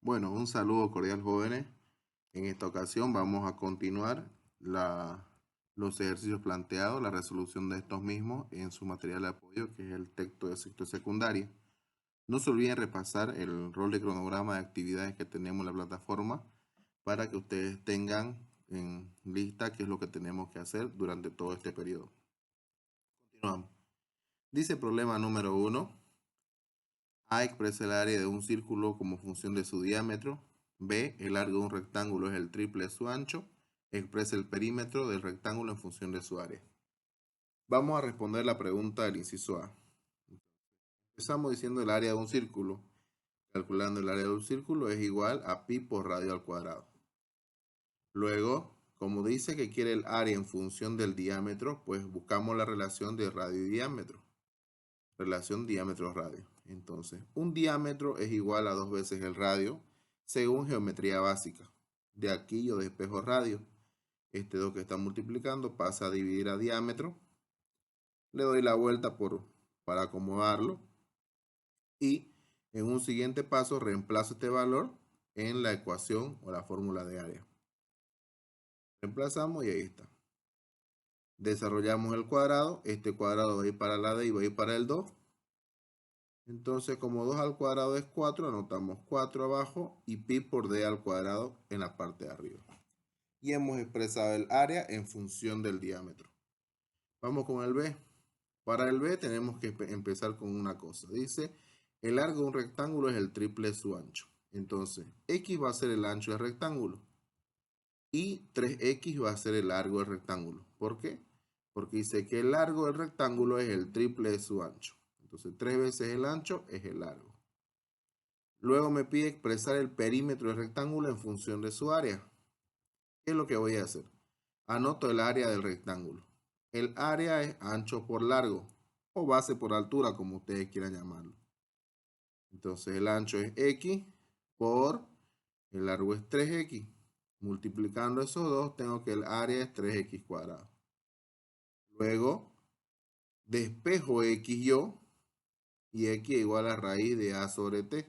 Bueno, un saludo cordial, jóvenes. En esta ocasión vamos a continuar los ejercicios planteados, la resolución de estos mismos en su material de apoyo, que es el texto de sexto de secundaria. No se olviden repasar el rol de cronograma de actividades que tenemos en la plataforma para que ustedes tengan en lista qué es lo que tenemos que hacer durante todo este periodo. Continuamos. Dice problema número 1. A expresa el área de un círculo como función de su diámetro. B, el largo de un rectángulo es el triple de su ancho. Expresa el perímetro del rectángulo en función de su área. Vamos a responder la pregunta del inciso A. Empezamos diciendo el área de un círculo. Calculando el área de un círculo es igual a pi por radio al cuadrado. Luego, como dice que quiere el área en función del diámetro, pues buscamos la relación de radio y diámetro. Relación diámetro-radio. Entonces, un diámetro es igual a 2 veces el radio, según geometría básica. De aquí yo despejo radio. Este 2 que está multiplicando pasa a dividir a diámetro. Le doy la vuelta para acomodarlo. Y en un siguiente paso reemplazo este valor en la ecuación o la fórmula de área. Reemplazamos y ahí está. Desarrollamos el cuadrado. Este cuadrado va a ir para la D y va a ir para el 2. Entonces, como 2 al cuadrado es 4, anotamos 4 abajo y pi por d al cuadrado en la parte de arriba. Y hemos expresado el área en función del diámetro. Vamos con el B. Para el B tenemos que empezar con una cosa. Dice, el largo de un rectángulo es el triple de su ancho. Entonces, X va a ser el ancho del rectángulo. Y 3X va a ser el largo del rectángulo. ¿Por qué? Porque dice que el largo del rectángulo es el triple de su ancho. Entonces, 3 veces el ancho es el largo. Luego me pide expresar el perímetro del rectángulo en función de su área. ¿Qué es lo que voy a hacer? Anoto el área del rectángulo. El área es ancho por largo o base por altura, como ustedes quieran llamarlo. Entonces el ancho es X por el largo es 3X. Multiplicando esos dos, tengo que el área es 3X cuadrado. Luego despejo X yo y X igual a raíz de A sobre T.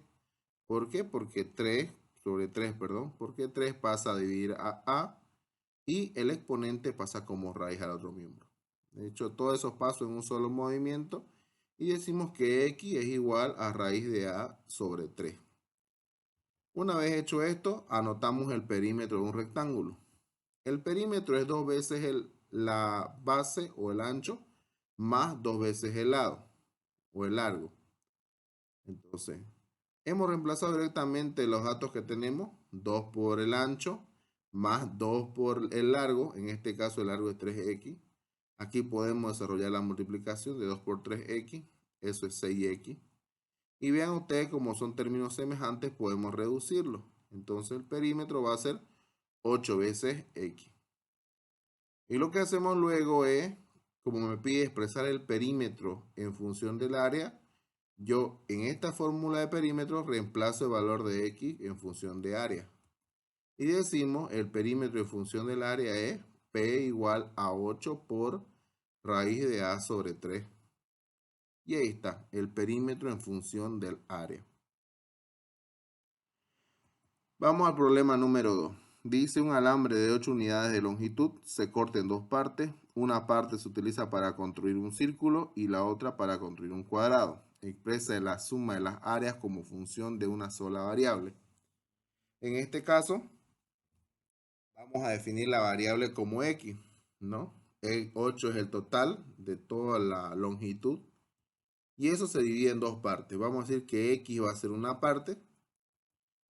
¿Por qué? Porque 3 sobre 3, perdón, porque 3 pasa a dividir a y el exponente pasa como raíz al otro miembro. De hecho, todos esos pasos en un solo movimiento y decimos que x es igual a raíz de a sobre 3. Una vez hecho esto, anotamos el perímetro de un rectángulo. El perímetro es 2 veces la base o el ancho más 2 veces el lado o el largo. Entonces, hemos reemplazado directamente los datos que tenemos, 2 por el ancho más 2 por el largo, en este caso el largo es 3x. Aquí podemos desarrollar la multiplicación de 2 por 3x, eso es 6x. Y vean ustedes como son términos semejantes, podemos reducirlo. Entonces el perímetro va a ser 8 veces x. Y lo que hacemos luego es, como me pide expresar el perímetro en función del área, yo en esta fórmula de perímetro reemplazo el valor de x en función de área. Y decimos el perímetro en función del área es P igual a 8 por raíz de A sobre 3. Y ahí está, el perímetro en función del área. Vamos al problema número 2. Dice un alambre de 8 unidades de longitud se corta en dos partes. Una parte se utiliza para construir un círculo y la otra para construir un cuadrado. Expresa la suma de las áreas como función de una sola variable. En este caso, vamos a definir la variable como x, ¿no? El 8 es el total de toda la longitud y eso se divide en dos partes. Vamos a decir que x va a ser una parte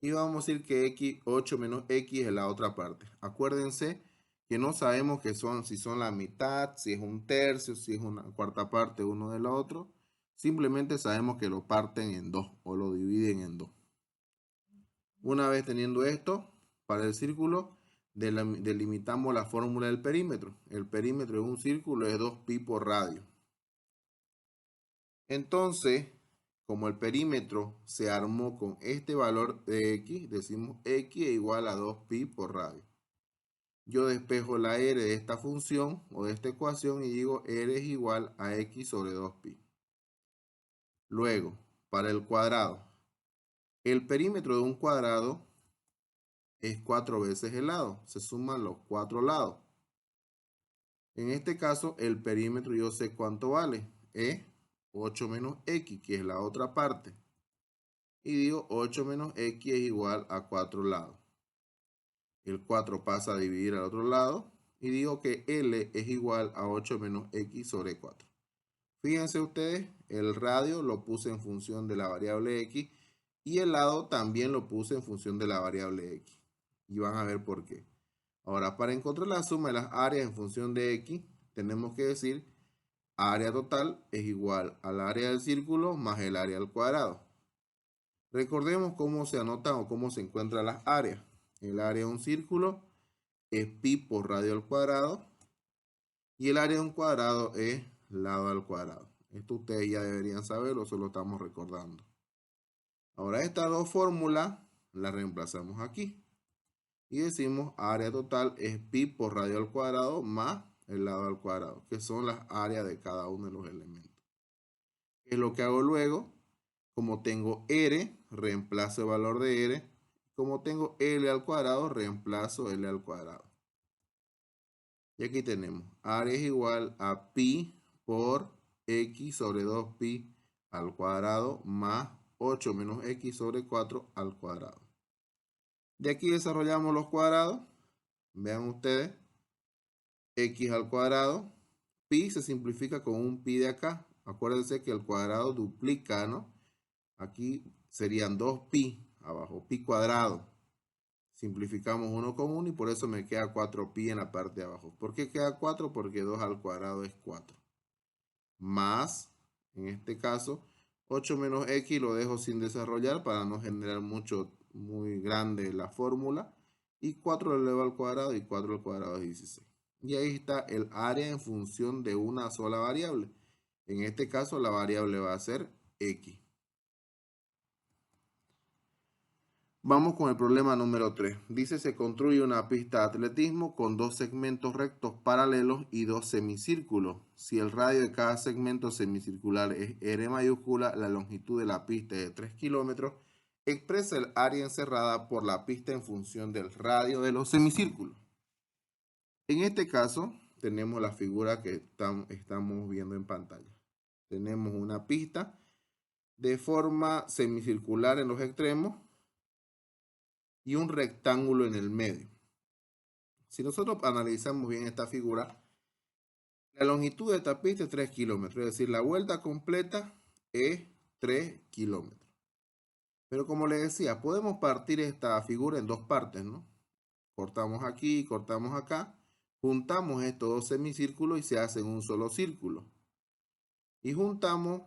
y vamos a decir que x, 8 menos x es la otra parte. Acuérdense que no sabemos que si son la mitad, si es un tercio, si es una cuarta parte uno del otro. Simplemente sabemos que lo parten en dos o lo dividen en dos. Una vez teniendo esto, para el círculo delimitamos la fórmula del perímetro. El perímetro de un círculo es 2pi por radio. Entonces, como el perímetro se armó con este valor de x, decimos x es igual a 2pi por radio. Yo despejo la r de esta función o de esta ecuación y digo r es igual a x sobre 2pi. Luego, para el cuadrado, El perímetro de un cuadrado es 4 veces el lado. Se suman los 4 lados. En este caso, el perímetro yo sé cuánto vale. Es 8 menos x, que es la otra parte. Y digo 8 menos x es igual a 4 lados. El 4 pasa a dividir al otro lado. Y digo que L es igual a 8 menos x sobre 4. Fíjense ustedes, el radio lo puse en función de la variable x y el lado también lo puse en función de la variable x. Y van a ver por qué. Ahora, para encontrar la suma de las áreas en función de x, tenemos que decir área total es igual al área del círculo más el área al cuadrado. Recordemos cómo se anotan o cómo se encuentran las áreas. El área de un círculo es pi por radio al cuadrado y el área de un cuadrado es lado al cuadrado. Esto ustedes ya deberían saberlo, solo estamos recordando. Ahora estas dos fórmulas las reemplazamos aquí. Y decimos área total es pi por radio al cuadrado más el lado al cuadrado, que son las áreas de cada uno de los elementos. ¿Qué es lo que hago luego? Como tengo r, reemplazo el valor de r. Como tengo l al cuadrado, reemplazo l al cuadrado. Y aquí tenemos área es igual a pi por x sobre 2pi al cuadrado más 8 menos x sobre 4 al cuadrado. De aquí desarrollamos los cuadrados. Vean ustedes. X al cuadrado. Pi se simplifica con un pi de acá. Acuérdense que el cuadrado duplica, ¿no? Aquí serían 2pi abajo, pi cuadrado. Simplificamos uno con uno y por eso me queda 4pi en la parte de abajo. ¿Por qué queda 4? Porque 2 al cuadrado es 4. Más, en este caso, 8 menos x lo dejo sin desarrollar para no generar muy grande la fórmula. Y 4 lo elevo al cuadrado y 4 al cuadrado es 16. Y ahí está el área en función de una sola variable. En este caso la variable va a ser x. Vamos con el problema número 3. Dice se construye una pista de atletismo con dos segmentos rectos paralelos y dos semicírculos. Si el radio de cada segmento semicircular es R mayúscula, la longitud de la pista es de 3 kilómetros. Expresa el área encerrada por la pista en función del radio de los semicírculos. En este caso, tenemos la figura que estamos viendo en pantalla. Tenemos una pista de forma semicircular en los extremos y un rectángulo en el medio. Si nosotros analizamos bien esta figura, la longitud de esta pista es 3 kilómetros, es decir, la vuelta completa es 3 kilómetros. Pero como les decía, podemos partir esta figura en dos partes, ¿no? Cortamos aquí, cortamos acá, juntamos estos dos semicírculos y se hacen un solo círculo. Y juntamos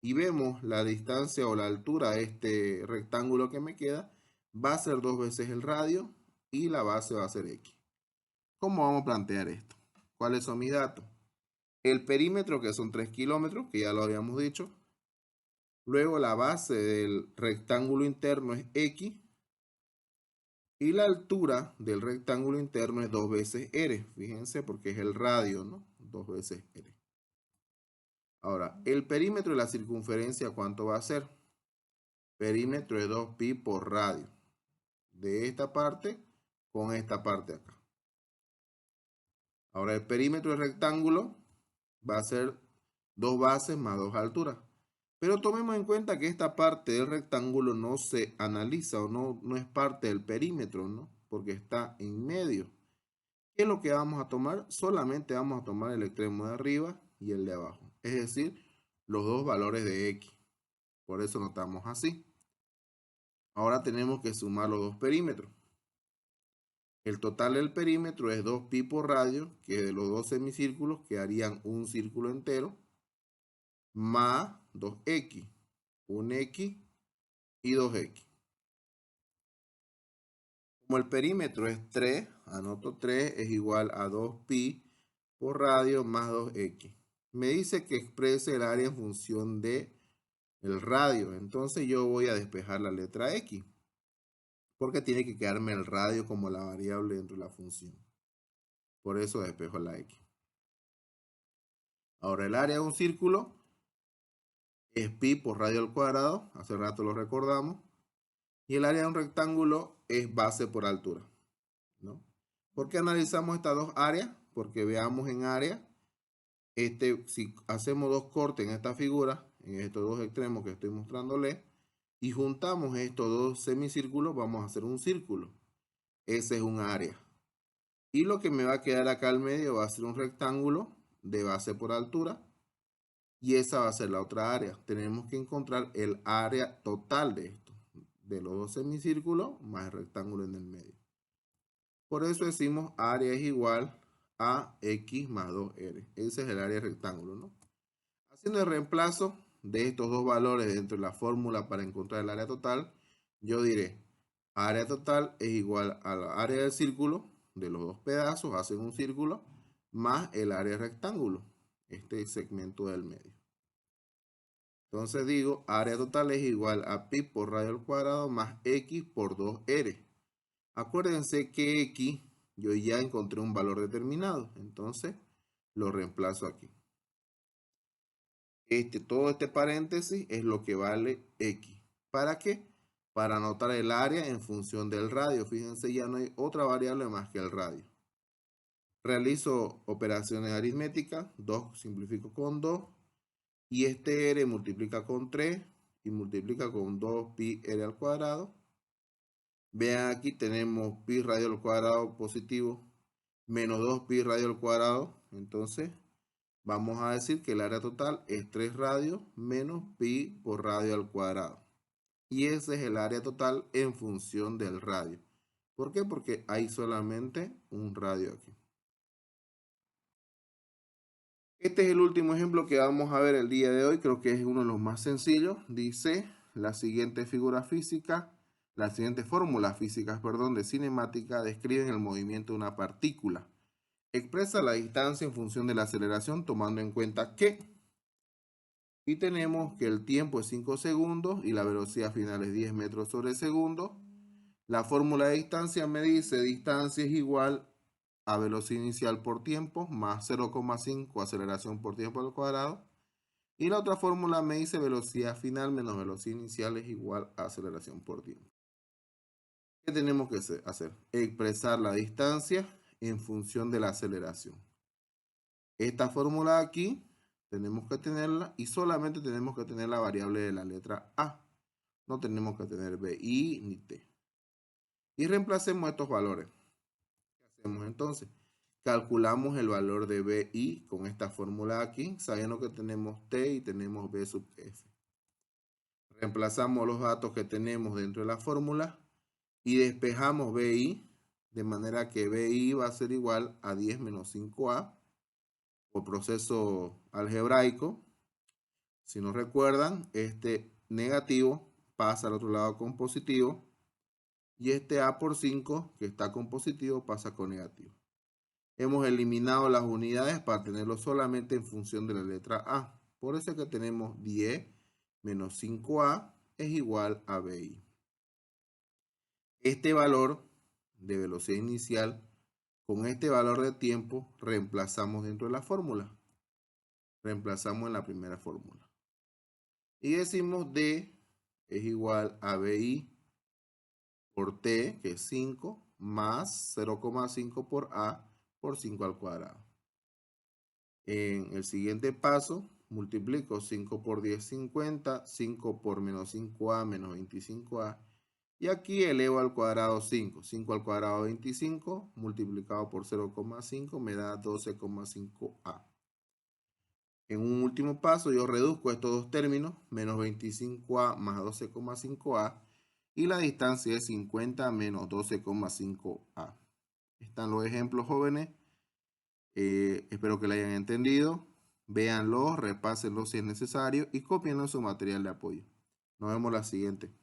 y vemos la distancia o la altura de este rectángulo que me queda, va a ser 2 veces el radio y la base va a ser x. ¿Cómo vamos a plantear esto? ¿Cuáles son mis datos? El perímetro, que son 3 kilómetros, que ya lo habíamos dicho. Luego la base del rectángulo interno es x. Y la altura del rectángulo interno es 2 veces r. Fíjense porque es el radio, ¿no? 2 veces r. Ahora, el perímetro de la circunferencia, ¿cuánto va a ser? Perímetro es 2pi por radio. De esta parte con esta parte acá. Ahora, el perímetro del rectángulo va a ser 2 bases más 2 alturas. Pero tomemos en cuenta que esta parte del rectángulo no se analiza o no es parte del perímetro, ¿no? Porque está en medio. ¿Qué es lo que vamos a tomar? Solamente vamos a tomar el extremo de arriba y el de abajo. Es decir, los dos valores de x. Por eso notamos así. Ahora tenemos que sumar los dos perímetros. El total del perímetro es 2pi por radio, que de los dos semicírculos quedarían un círculo entero, más 2x, un x y 2x. Como el perímetro es 3, anoto 3 es igual a 2pi por radio más 2x. Me dice que exprese el área en función de el radio. Entonces yo voy a despejar la letra x. Porque tiene que quedarme el radio como la variable dentro de la función. Por eso despejo la x. Ahora el área de un círculo es pi por radio al cuadrado. Hace rato lo recordamos. Y el área de un rectángulo es base por altura, ¿no? ¿Por qué analizamos estas dos áreas? Porque veamos en área, si hacemos dos cortes en esta figura, en estos dos extremos que estoy mostrándole, y juntamos estos dos semicírculos, vamos a hacer un círculo. Ese es un área. Y lo que me va a quedar acá al medio va a ser un rectángulo de base por altura. Y esa va a ser la otra área. Tenemos que encontrar el área total de esto, de los dos semicírculos más el rectángulo en el medio. Por eso decimos área es igual a x más 2r. Ese es el área rectángulo, ¿no? Haciendo el reemplazo de estos dos valores dentro de la fórmula para encontrar el área total, yo diré área total es igual a la área del círculo, de los dos pedazos hacen un círculo, más el área rectángulo, este segmento del medio. Entonces digo, área total es igual a pi por radio al cuadrado más x por 2r. Acuérdense que x, yo ya encontré un valor determinado, entonces lo reemplazo aquí. Todo este paréntesis es lo que vale x. ¿Para qué? Para anotar el área en función del radio. Fíjense, ya no hay otra variable más que el radio. Realizo operaciones aritméticas, 2 simplifico con 2. Y este r multiplica con 3 y multiplica con 2 pi r al cuadrado. Vean aquí tenemos pi radio al cuadrado positivo menos 2 pi radio al cuadrado. Entonces vamos a decir que el área total es 3 radios menos pi por radio al cuadrado. Y ese es el área total en función del radio. ¿Por qué? Porque hay solamente un radio aquí. Este es el último ejemplo que vamos a ver el día de hoy. Creo que es uno de los más sencillos. Dice la siguiente figura física, las siguientes fórmulas físicas, perdón, de cinemática describen el movimiento de una partícula. Expresa la distancia en función de la aceleración tomando en cuenta que, y tenemos que el tiempo es 5 segundos y la velocidad final es 10 metros sobre segundo. La fórmula de distancia me dice distancia es igual a velocidad inicial por tiempo más 0,5 aceleración por tiempo al cuadrado. Y la otra fórmula me dice velocidad final menos velocidad inicial es igual a aceleración por tiempo. ¿Qué tenemos que hacer? Expresar la distancia en función de la aceleración. Esta fórmula aquí tenemos que tenerla y solamente tenemos que tener la variable de la letra A. No tenemos que tener BI ni T. Y reemplacemos estos valores. ¿Qué hacemos entonces? Calculamos el valor de BI con esta fórmula aquí, sabiendo que tenemos T y tenemos B sub F. Reemplazamos los datos que tenemos dentro de la fórmula y despejamos BI, de manera que BI va a ser igual a 10 menos 5A por proceso algebraico. Si no recuerdan, este negativo pasa al otro lado con positivo y este A por 5 que está con positivo pasa con negativo. Hemos eliminado las unidades para tenerlo solamente en función de la letra A. Por eso es que tenemos 10 menos 5A es igual a BI. Este valor de velocidad inicial con este valor de tiempo reemplazamos dentro de la fórmula. Reemplazamos en la primera fórmula. Y decimos D es igual a BI por T, que es 5, más 0,5 por A por 5 al cuadrado. En el siguiente paso, multiplico 5 por 10, 50, 5 por menos 5A menos 25A. Y aquí elevo al cuadrado 5. 5 al cuadrado 25 multiplicado por 0,5 me da 12,5A. En un último paso yo reduzco estos dos términos, menos 25A más 12,5A. Y la distancia es 50 menos 12,5A. Están los ejemplos, jóvenes. Espero que lo hayan entendido. Véanlo, repásenlo si es necesario y cópienlo en su material de apoyo. Nos vemos la siguiente.